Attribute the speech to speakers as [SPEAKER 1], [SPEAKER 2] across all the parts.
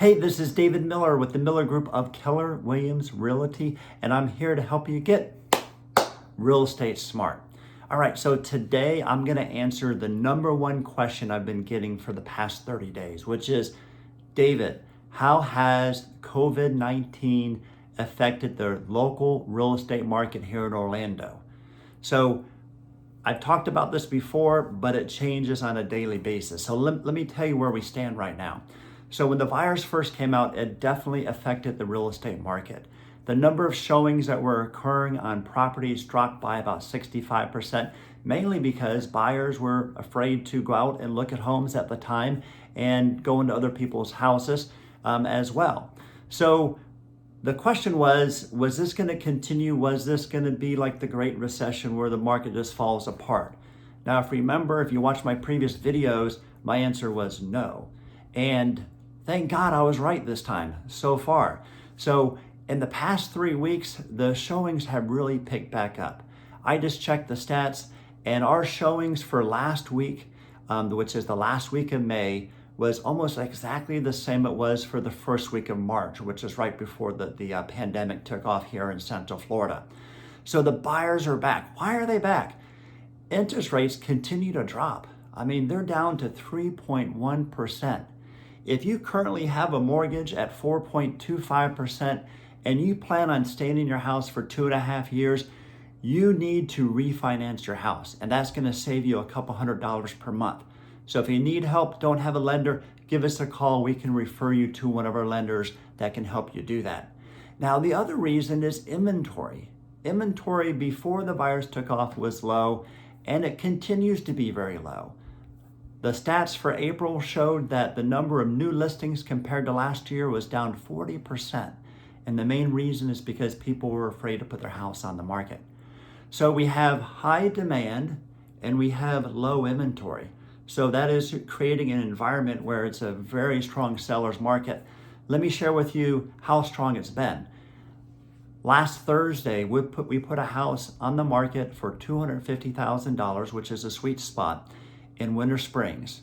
[SPEAKER 1] Hey, this is David Miller with the Miller Group of Keller Williams Realty, and I'm here to help you get real estate smart. All right, so today I'm going to answer the number one question I've been getting for the past 30 days, which is, David, how has COVID-19 affected the local real estate market here in Orlando? So I've talked about this before, but it changes on a daily basis. So let me tell you where we stand right now. So when the virus first came out, it definitely affected the real estate market. The number of showings that were occurring on properties dropped by about 65%, mainly because buyers were afraid to go out and look at homes at the time and go into other people's houses as well. So the question was this going to continue? Was this going to be like the Great Recession where the market just falls apart? Now, if you remember, if you watched my previous videos, my answer was no. And thank God I was right this time so far. So in the past 3 weeks, the showings have really picked back up. I just checked the stats, and our showings for last week, which is the last week of May, was almost exactly the same it was for the first week of March, which is right before the pandemic took off here in Central Florida. So the buyers are back. Why are they back? Interest rates continue to drop. I mean, they're down to 3.1%. If you currently have a mortgage at 4.25% and you plan on staying in your house for 2.5 years, you need to refinance your house, and that's going to save you a couple $100 per month. So if you need help, don't have a lender, give us a call. We can refer you to one of our lenders that can help you do that. Now, the other reason is inventory. Inventory before the virus took off was low, and it continues to be very low. The stats for April showed that the number of new listings compared to last year was down 40%. And the main reason is because people were afraid to put their house on the market. So we have high demand and we have low inventory. So that is creating an environment where it's a very strong seller's market. Let me share with you how strong it's been. Last Thursday, we put a house on the market for $250,000, which is a sweet spot, in Winter Springs.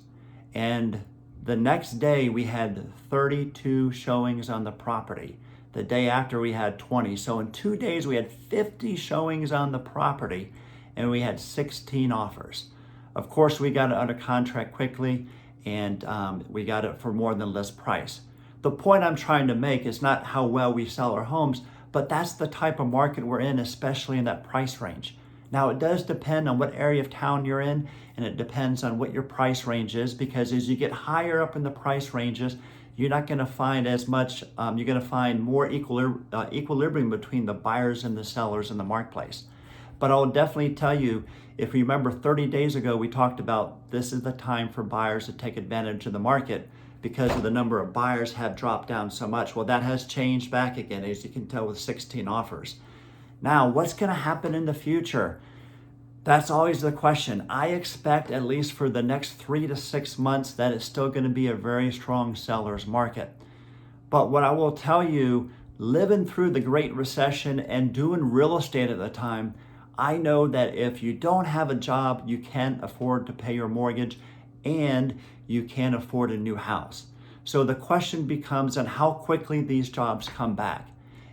[SPEAKER 1] And the next day we had 32 showings on the property. The day after we had 20. So in 2 days we had 50 showings on the property and we had 16 offers. Of course, we got it under contract quickly, and we got it for more than list price. The point I'm trying to make is not how well we sell our homes, but that's the type of market we're in, especially in that price range. Now, it does depend on what area of town you're in, and it depends on what your price range is, because as you get higher up in the price ranges, you're not going to find as much, you're going to find more equilibrium between the buyers and the sellers in the marketplace. But I'll definitely tell you, if you remember 30 days ago, we talked about this is the time for buyers to take advantage of the market because of the number of buyers have dropped down so much. Well, that has changed back again, as you can tell, with 16 offers. Now, what's going to happen in the future? That's always the question. I expect, at least for the next 3 to 6 months, that it's still going to be a very strong seller's market. But what I will tell you, living through the Great Recession and doing real estate at the time, I know that if you don't have a job, you can't afford to pay your mortgage and you can't afford a new house. So the question becomes on how quickly these jobs come back.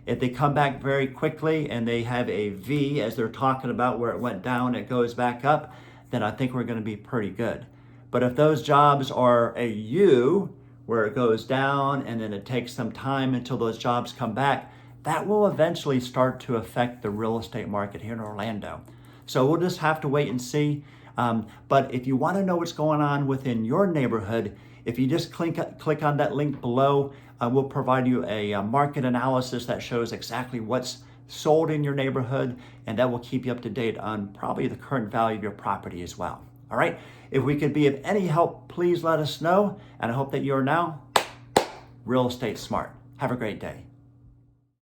[SPEAKER 1] If they come back very quickly and they have a V, as they're talking about, where it went down, it goes back up, then I think we're going to be pretty good. But if those jobs are a U, where it goes down and then it takes some time until those jobs come back, that will eventually start to affect the real estate market here in Orlando. So we'll just have to wait and see. But if you want to know what's going on within your neighborhood, if you just click on that link below, we'll provide you a market analysis that shows exactly what's sold in your neighborhood, and that will keep you up to date on probably the current value of your property as well. All right, if we could be of any help, please let us know, and I hope that you are now real estate smart. Have a great day.